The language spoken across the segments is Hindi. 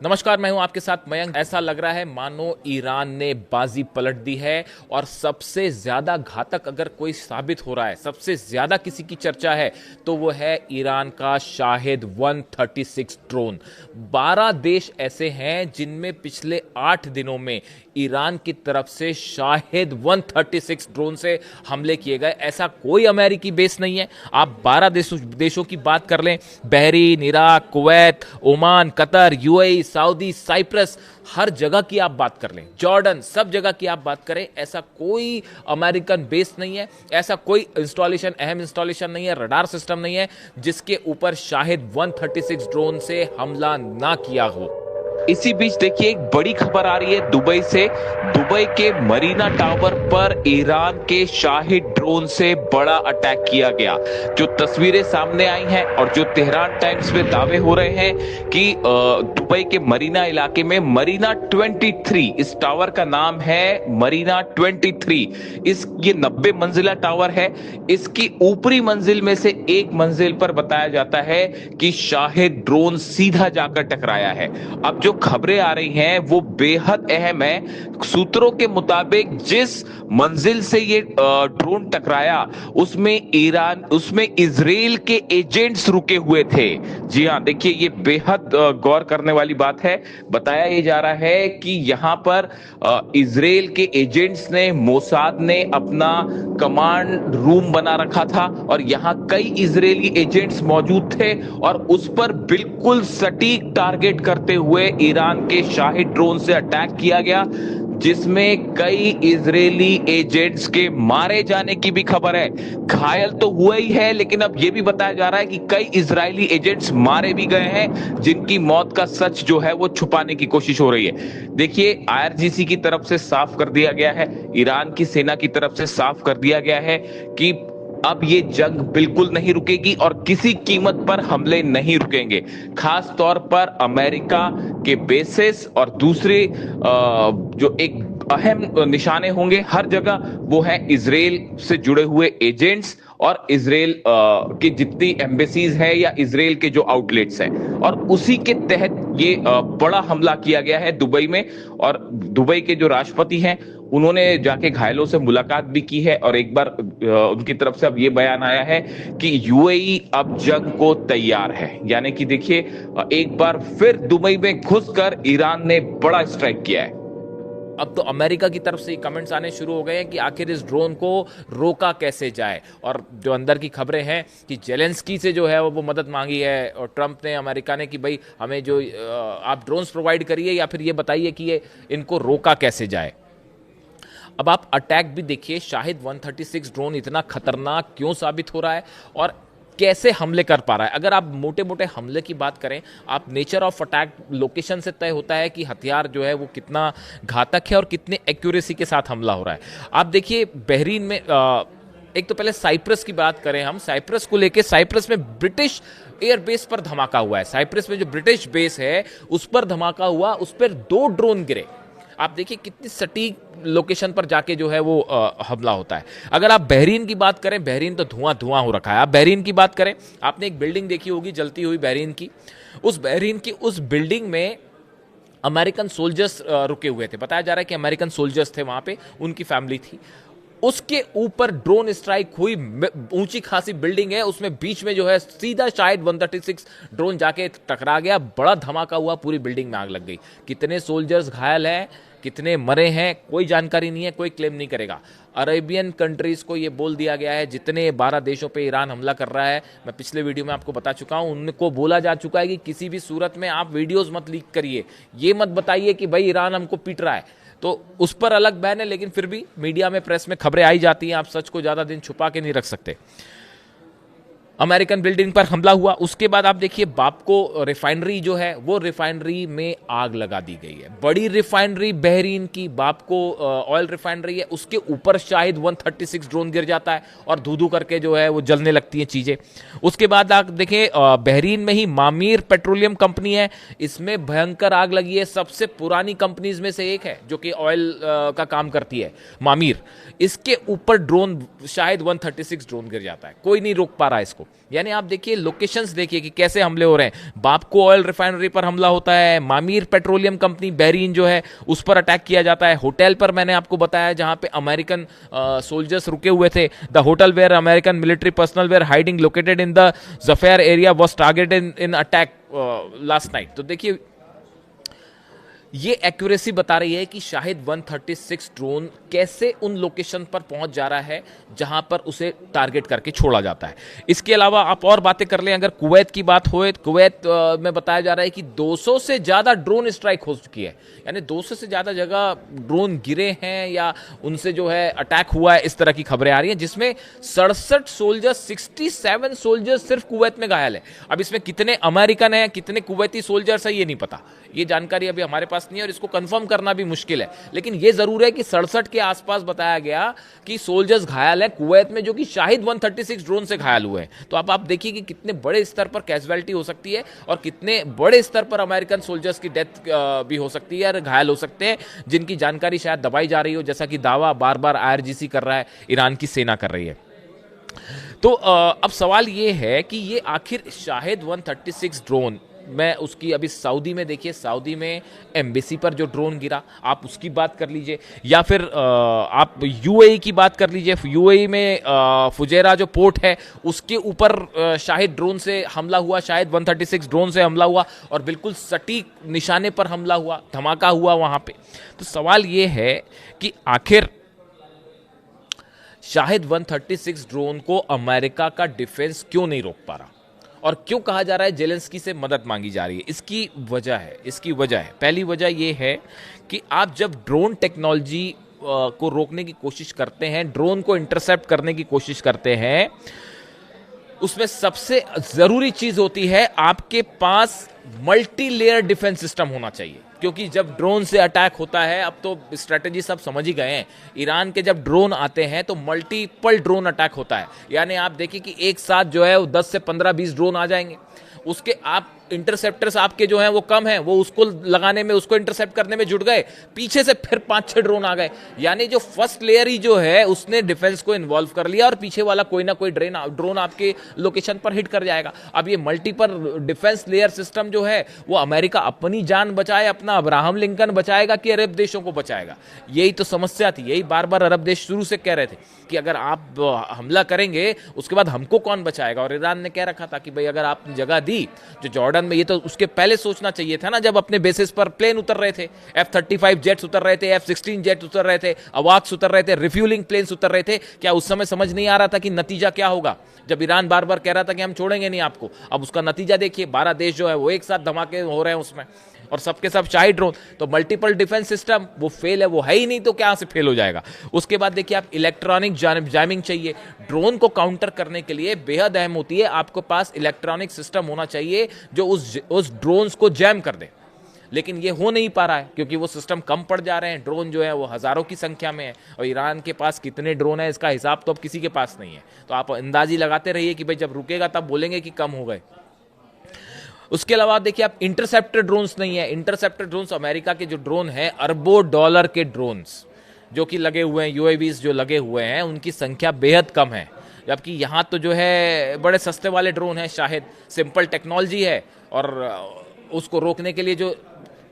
नमस्कार, मैं हूं आपके साथ मयंक। ऐसा लग रहा है मानो ईरान ने बाजी पलट दी है और सबसे ज्यादा घातक अगर कोई साबित हो रहा है, सबसे ज्यादा किसी की चर्चा है तो वो है ईरान का शाहिद 136 ड्रोन। 12 देश ऐसे हैं जिनमें पिछले 8 दिनों में ईरान की तरफ से शाहिद 136 ड्रोन से हमले किए गए। ऐसा कोई अमेरिकी बेस नहीं है। आप 12 देशों की बात कर लें, Bahrain, Iraq, Kuwait, Oman, Qatar, UAE, Saudi, Cyprus, हर जगह की आप बात कर लें, जॉर्डन, सब जगह की आप बात करें, ऐसा कोई अमेरिकन बेस नहीं है, ऐसा कोई इंस्टॉलेशन, अहम इंस्टॉलेशन नहीं है, रडार सिस्टम नहीं है जिसके ऊपर शाहिद 136 ड्रोन से हमला ना किया हो। इसी बीच देखिए एक बड़ी खबर आ रही है दुबई से। दुबई के मरीना टावर पर ईरान के शाहिद ड्रोन से बड़ा अटैक किया गया। जो तस्वीरें सामने आई हैं और जो तेहरान टाइम्स में दावे हो रहे हैं कि दुबई के मरीना इलाके में मरीना 23, इस टावर का नाम है मरीना 23। ये 90 मंजिला टावर है। इसकी ऊपरी मंजिल में से एक मंजिल पर बताया जाता है कि शाहिद ड्रोन सीधा जाकर टकराया है। अब जो खबरें आ रही हैं वो बेहद अहम है। सूत्रों के मुताबिक जिस मंजिल से ये ड्रोन टकराया उसमें इजराइल के एजेंट्स रुके हुए थे। जी हां, देखिए ये बेहद गौर करने वाली बात है। बताया ये जा रहा है कि यहां पर इजराइल के एजेंट्स ने, मोसाद ने अपना कमांड रूम बना रखा था और यहां कई इजरायली एजेंट्स मौजूद थे और उस पर बिल्कुल सटीक टारगेट करते हुए ईरान के शाहिद ड्रोन से अटैक किया गया, जिसमें कई इजरायली एजेंट्स के मारे जाने की भी खबर है। घायल तो हुए ही है, लेकिन अब यह भी बताया जा रहा है कि कई इजरायली एजेंट्स मारे भी गए हैं, जिनकी मौत का सच जो है वो छुपाने की कोशिश हो रही है। देखिए, आईआरजीसी की तरफ से साफ कर दिया गया है, ईरान की सेना की तरफ से साफ कर दिया गया है कि अब ये जंग बिल्कुल नहीं रुकेगी और किसी कीमत पर हमले नहीं रुकेंगे। खास तौर पर अमेरिका के बेसेस और दूसरे जो एक अहम निशाने होंगे हर जगह, वो है इजराइल से जुड़े हुए एजेंट्स और इजराइल की जितनी एम्बेसीज है या इजराइल के जो आउटलेट्स हैं, और उसी के तहत ये बड़ा हमला किया गया है दुबई में। और दुबई के जो राष्ट्रपति हैं उन्होंने जाके घायलों से मुलाकात भी की है और एक बार उनकी तरफ से अब ये बयान आया है कि यूएई अब जंग को तैयार है। यानी कि देखिए, एक बार फिर दुबई में घुसकर ईरान ने बड़ा स्ट्राइक किया है। अब तो अमेरिका की तरफ से कमेंट्स आने शुरू हो गए हैं कि आखिर इस ड्रोन को रोका कैसे जाए। और जो अंदर की खबरें हैं कि जेलेंस्की से जो है वो मदद मांगी है और ट्रंप ने, अमेरिका ने, कि भाई हमें जो आप ड्रोन्स प्रोवाइड करिए या फिर ये बताइए कि ये इनको रोका कैसे जाए। अब आप अटैक भी देखिए, शाहिद 136 ड्रोन इतना खतरनाक क्यों साबित हो रहा है और कैसे हमले कर पा रहा है। अगर आप मोटे मोटे हमले की बात करें, आप नेचर ऑफ अटैक लोकेशन से तय होता है कि हथियार जो है वो कितना घातक है और कितने एक्यूरेसी के साथ हमला हो रहा है। आप देखिए बहरीन में एक तो पहले साइप्रस की बात करें, हम साइप्रस को लेके, साइप्रस में ब्रिटिश एयरबेस पर धमाका हुआ है। साइप्रस में जो ब्रिटिश बेस है उस पर धमाका हुआ, उस पर 2 ड्रोन गिरे। आप देखिए कितनी सटीक लोकेशन पर जाके जो है वो हमला होता है। अगर आप बहरीन की बात करें, बहरीन तो धुआं धुआं हो रखा है। आप बहरीन की बात करें, आपने एक बिल्डिंग देखी होगी जलती हुई बहरीन की। उस बिल्डिंग में अमेरिकन सोल्जर्स रुके हुए थे। बताया जा रहा है कि अमेरिकन सोल्जर्स थे वहां पे, उनकी फैमिली थी। उसके ऊपर ड्रोन स्ट्राइक हुई। ऊंची खासी बिल्डिंग है, उसमें बीच में जो है सीधा शायद 136 ड्रोन जाके टकरा गया। बड़ा धमाका हुआ, पूरी बिल्डिंग में आग लग गई। कितने सोल्जर्स घायल हैं, कितने मरे हैं, कोई जानकारी नहीं है, कोई क्लेम नहीं करेगा। अरेबियन कंट्रीज को यह बोल दिया गया है, जितने 12 देशों पे ईरान हमला कर रहा है, मैं पिछले वीडियो में आपको बता चुका हूं, उनको बोला जा चुका है कि किसी भी सूरत में आप वीडियोस मत लीक करिए, ये मत बताइए कि भाई ईरान हमको पीट रहा है। तो उस पर अलग बैन है, लेकिन फिर भी मीडिया में, प्रेस में खबरें आई जाती हैं। आप सच को ज्यादा दिन छुपा के नहीं रख सकते। अमेरिकन बिल्डिंग पर हमला हुआ, उसके बाद आप देखिए बापको रिफाइनरी जो है वो रिफाइनरी में आग लगा दी गई है। बड़ी रिफाइनरी बहरीन की बापको ऑयल रिफाइनरी है, उसके ऊपर शायद 136 ड्रोन गिर जाता है और धू धू करके जो है वो जलने लगती हैं चीजें। उसके बाद आप देखें बहरीन में ही मामीर पेट्रोलियम कंपनी है, इसमें भयंकर आग लगी है। सबसे पुरानी कंपनीज में से एक है जो कि ऑयल का काम करती है, मामीर। इसके ऊपर ड्रोन शायद 136 ड्रोन गिर जाता है, कोई नहीं रोक पा रहा है इसको। यानी आप देखिए लोकेशंस देखिए कि कैसे हमले हो रहे हैं। बापको ऑयल रिफाइनरी पर हमला होता है, मामीर पेट्रोलियम कंपनी बहरीन जो है उस पर अटैक किया जाता है, होटल पर मैंने आपको बताया जहां पे अमेरिकन सोल्जर्स रुके हुए थे, the hotel where American military personnel were hiding located in the Juffair area was targeted in attack last night. तो देखिए ये एक्यूरेसी बता रही है कि शाहिद 136 ड्रोन कैसे उन लोकेशन पर पहुंच जा रहा है जहां पर उसे टारगेट करके छोड़ा जाता है। इसके अलावा आप और बातें कर लें, अगर कुवैत की बात हो, कुवैत में बताया जा रहा है कि 200 से ज्यादा ड्रोन स्ट्राइक हो चुकी है, यानी 200 से ज्यादा जगह ड्रोन गिरे हैं या उनसे जो है अटैक हुआ है, इस तरह की खबरें आ रही हैं, जिसमें 67 सोल्जर्स 67 सोल्जर्स सिर्फ कुवैत में घायल है। अब इसमें कितने अमेरिकन हैं कितने कुवैती सोल्जर्स हैं ये नहीं पता, ये जानकारी अभी हमारे पास नहीं है और इसको कंफर्म करना भी मुश्किल है, लेकिन ये जरूर है कि 67 के आसपास बताया गया कि सोल्जर्स घायल है कुवैत में, जो कि शाहिद 136 ड्रोन से घायल हुए हैं। तो आप देखिए कि कितने बड़े स्तर पर कैजुअलिटी हो सकती है और कितने बड़े स्तर पर अमेरिकन सोल्जर्स की डेथ भी हो सकती है और घायल हो सकते हैं, जिनकी जानकारी शायद दबाई जा रही हो, जैसा कि दावा बार बार IRGC कर रहा है, ईरान की सेना कर रही है। तो अब सवाल ये है कि ये आखिर शाहिद 136 ड्रोन मैं उसकी अभी सऊदी में देखिए, सऊदी में एम्बेसी पर जो ड्रोन गिरा आप उसकी बात कर लीजिए, या फिर आप UAE की बात कर लीजिए, UAE में फुजेरा जो पोर्ट है उसके ऊपर शाहिद ड्रोन से हमला हुआ, शायद 136 ड्रोन से हमला हुआ और बिल्कुल सटीक निशाने पर हमला हुआ, धमाका हुआ वहां पे। तो सवाल ये है कि आखिर शाहिद 136 ड्रोन को अमेरिका का डिफेंस क्यों नहीं रोक पा रहा और क्यों कहा जा रहा है जेलेंस्की से मदद मांगी जा रही है? इसकी वजह है, पहली वजह यह है कि आप जब ड्रोन टेक्नोलॉजी को रोकने की कोशिश करते हैं, ड्रोन को इंटरसेप्ट करने की कोशिश करते हैं, उसमें सबसे जरूरी चीज होती है आपके पास मल्टी लेयर डिफेंस सिस्टम होना चाहिए, क्योंकि जब ड्रोन से अटैक होता है, अब तो स्ट्रेटेजी सब समझ ही गए हैं, ईरान के जब ड्रोन आते हैं तो मल्टीपल ड्रोन अटैक होता है, यानी आप देखिए कि एक साथ जो है वो 10 से 15-20 ड्रोन आ जाएंगे, उसके आप इंटरसेप्टर्स आपके जो हैं वो कम हैं, वो उसको लगाने में, उसको इंटरसेप्ट करने में जुट गए, पीछे से फिर 5-6 ड्रोन आ गए, यानी जो फर्स्ट लेयर ही जो है उसने डिफेंस को इन्वॉल्व कर लिया और पीछे वाला कोई ना कोई ड्रोन आपके लोकेशन पर हिट कर जाएगा। अब ये मल्टीपल डिफेंस लेयर सिस्टम जो है वो अमेरिका अपनी जान बचाए, अपना अब्राहम लिंकन बचाएगा कि अरब देशों को बचाएगा? यही तो समस्या थी, यही बार बार अरब देश शुरू से कह रहे थे कि अगर आप हमला करेंगे उसके बाद हमको कौन बचाएगा, और ईरान ने कह रखा था कि भाई अगर आपने जगह दी जो जॉर्डन में, ये तो उसके पहले सोचना चाहिए था ना, जब अपने बेसिस पर प्लेन उतर रहे थे, F-35 जेट्स उतर रहे थे, F-16 जेट उतर रहे थे, अवाक्स उतर रहे थे, रिफ्यूलिंग प्लेन्स उतर रहे थे, क्या उस समय समझ नहीं आ रहा था कि नतीजा क्या होगा? जब ईरान बार बार कह रहा था कि हम छोड़ेंगे नहीं आपको, अब उसका नतीजा देखिए, 12 देश जो है वो एक साथ धमाके हो रहे हैं उसमें, और सबके सब शाहिद ड्रोन। तो मल्टीपल डिफेंस सिस्टम वो फेल है, वो है ही नहीं, तो क्या से फेल हो जाएगा? उसके बाद देखिए आप इलेक्ट्रॉनिक जैमिंग चाहिए, ड्रोन को काउंटर करने के लिए बेहद अहम होती है, आपके पास इलेक्ट्रॉनिक सिस्टम होना चाहिए जो उस ड्रोन्स को जैम कर दे, लेकिन ये हो नहीं पा रहा है क्योंकि वो सिस्टम कम पड़ जा रहे हैं, ड्रोन जो है वो हजारों की संख्या में है, और ईरान के पास कितने ड्रोन है इसका हिसाब तो अब किसी के पास नहीं है, तो आप अंदाजी लगाते रहिए कि भाई जब रुकेगा तब बोलेंगे कि कम हो गए। उसके अलावा देखिए आप इंटरसेप्टर ड्रोन्स नहीं है, इंटरसेप्टर ड्रोन्स अमेरिका के जो ड्रोन है अरबों डॉलर के ड्रोन्स जो कि लगे हुए हैं, UAVs जो लगे हुए हैं उनकी संख्या बेहद कम है, जबकि यहाँ तो जो है बड़े सस्ते वाले ड्रोन हैं, शायद सिंपल टेक्नोलॉजी है, और उसको रोकने के लिए जो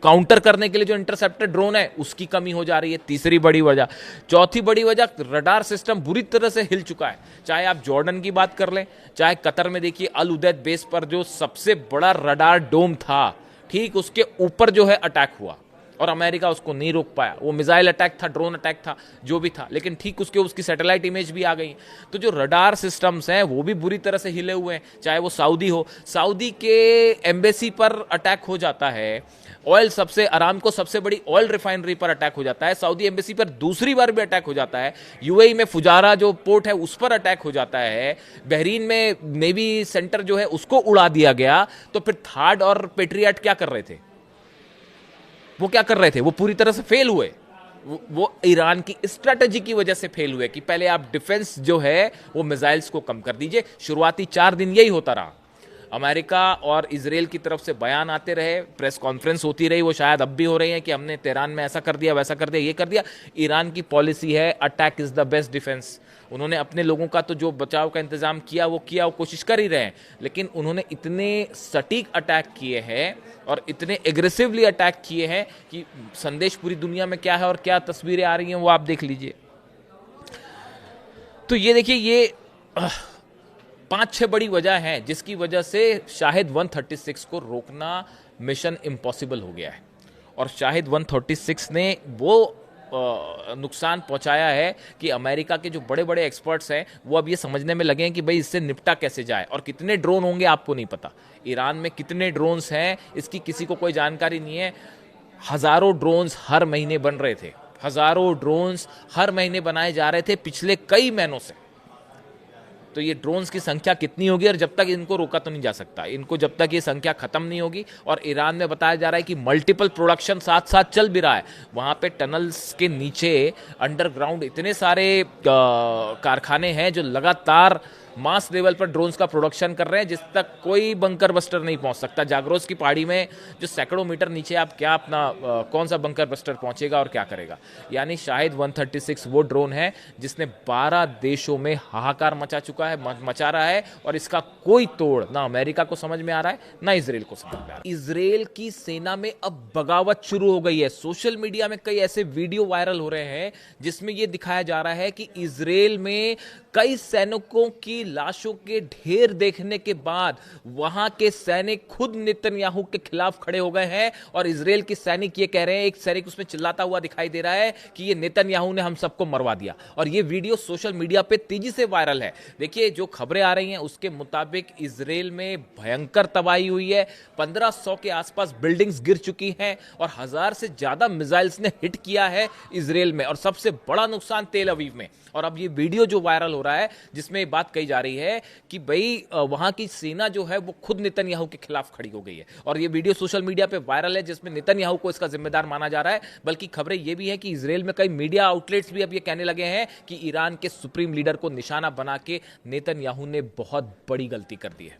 काउंटर करने के लिए जो इंटरसेप्टर ड्रोन है उसकी कमी हो जा रही है, तीसरी बड़ी वजह। चौथी बड़ी वजह, रडार सिस्टम बुरी तरह से हिल चुका है, चाहे आप जॉर्डन की बात कर लें, चाहे कतर में देखिए अल उदैद बेस पर जो सबसे बड़ा रडार डोम था, ठीक उसके ऊपर जो है अटैक हुआ और अमेरिका उसको नहीं रोक पाया, वो मिसाइल अटैक था, ड्रोन अटैक था, जो भी था, लेकिन ठीक उसकी सैटेलाइट इमेज भी आ गई। तो जो रडार सिस्टम्स हैं वो भी बुरी तरह से हिले हुए हैं, चाहे वो सऊदी हो, सऊदी के एम्बेसी पर अटैक हो जाता है, ऑयल अरामको सबसे बड़ी ऑयल रिफाइनरी पर अटैक हो जाता है, सऊदी एम्बेसी पर दूसरी बार भी अटैक हो जाता है, UAE में फुजारा जो पोर्ट है उस पर अटैक हो जाता है, बहरीन में नेवी सेंटर जो है उसको उड़ा दिया गया। तो फिर थार्ड और पेट्रियट क्या कर रहे थे? वो क्या कर रहे थे? वो पूरी तरह से फेल हुए, वो ईरान की स्ट्रेटजी की वजह से फेल हुए कि पहले आप डिफेंस जो है वो मिसाइल्स को कम कर दीजिए। शुरुआती 4 दिन यही होता रहा, अमेरिका और इजराइल की तरफ से बयान आते रहे, प्रेस कॉन्फ्रेंस होती रही, वो शायद अब भी हो रही है कि हमने तेहरान में ऐसा कर दिया, वैसा कर दिया, ये कर दिया। ईरान की पॉलिसी है attack is the best defence. उन्होंने अपने लोगों का तो जो बचाव का इंतजाम किया वो कोशिश कर ही रहे हैं, लेकिन उन्होंने इतने सटीक अटैक किए हैं और इतने एग्रेसिवली अटैक किए हैं कि संदेश पूरी दुनिया में क्या है और क्या तस्वीरें आ रही हैं वो आप देख लीजिए। तो ये देखिए, ये 5-6 बड़ी वजह हैं जिसकी वजह से शाहिद 136 को रोकना मिशन इम्पॉसिबल हो गया है। और शाहिद 136 ने वो नुकसान पहुंचाया है कि अमेरिका के जो बड़े बड़े एक्सपर्ट्स हैं वो अब ये समझने में लगे हैं कि भाई इससे निपटा कैसे जाए। और कितने ड्रोन होंगे आपको नहीं पता, ईरान में कितने ड्रोन्स हैं इसकी किसी को कोई जानकारी नहीं है। हजारों ड्रोन्स हर महीने बन रहे थे, हजारों ड्रोन्स हर महीने बनाए जा रहे थे पिछले कई महीनों से। तो ये ड्रोन्स की संख्या कितनी होगी, और जब तक इनको रोका तो नहीं जा सकता, इनको जब तक ये संख्या खत्म नहीं होगी। और ईरान में बताया जा रहा है कि मल्टीपल प्रोडक्शन साथ साथ चल भी रहा है। वहां पे टनल्स के नीचे अंडरग्राउंड इतने सारे कारखाने हैं जो लगातार मास लेवल पर ड्रोन्स का प्रोडक्शन कर रहे हैं, जिस तक कोई बंकर बस्टर नहीं पहुंच सकता। जागरोस की पहाड़ी में जो सैकड़ों मीटर नीचे आप क्या अपना कौन सा बंकर बस्टर पहुंचेगा और क्या करेगा। यानी शाहिद 136 वो ड्रोन है जिसने 12 देशों में हाहाकार मचा रहा है, और इसका कोई तोड़ ना अमेरिका को समझ में आ रहा है ना इजराइल को समझ में आ रहा है। इजराइल की सेना में अब बगावत शुरू हो गई है। सोशल मीडिया में कई ऐसे वीडियो वायरल हो रहे हैं जिसमें यह दिखाया जा रहा है कि इजराइल में कई सैनिकों की लाशों के ढेर देखने के बाद वहां के सैनिक खुद नेतन्याहू के खिलाफ खड़े हो गए हैं। और इजराइल के सैनिक ये कह रहे हैं, एक सैनिक उसमें चिल्लाता हुआ दिखाई दे रहा है कि ये नेतन्याहू ने हम सबको मरवा दिया। और ये वीडियो सोशल मीडिया पे तेजी से वायरल है। देखिए, जो खबरें आ रही हैं उसके मुताबिक इजराइल में भयंकर तबाही हुई है। 1500 के आसपास बिल्डिंग्स गिर चुकी हैं और 1000 से ज्यादा मिसाइल्स ने हिट किया है इजराइल में, और सबसे बड़ा नुकसान तेल अवीव में। और अब ये वीडियो जो वायरल हो रहा है जिसमें बात कही जा रही है कि भाई वहां की सेना जो है वो खुद नेतन्याहू के खिलाफ खड़ी हो गई है। और ये वीडियो सोशल मीडिया पे वायरल है जिसमें नेतन्याहू को इसका जिम्मेदार माना जा रहा है। बल्कि खबरें ये भी हैं कि इजराइल में कई मीडिया आउटलेट्स भी अब ये कहने लगे हैं कि ईरान के सुप्रीम लीडर को निशाना बना के नेतन्याहू ने बहुत बड़ी गलती कर दी है।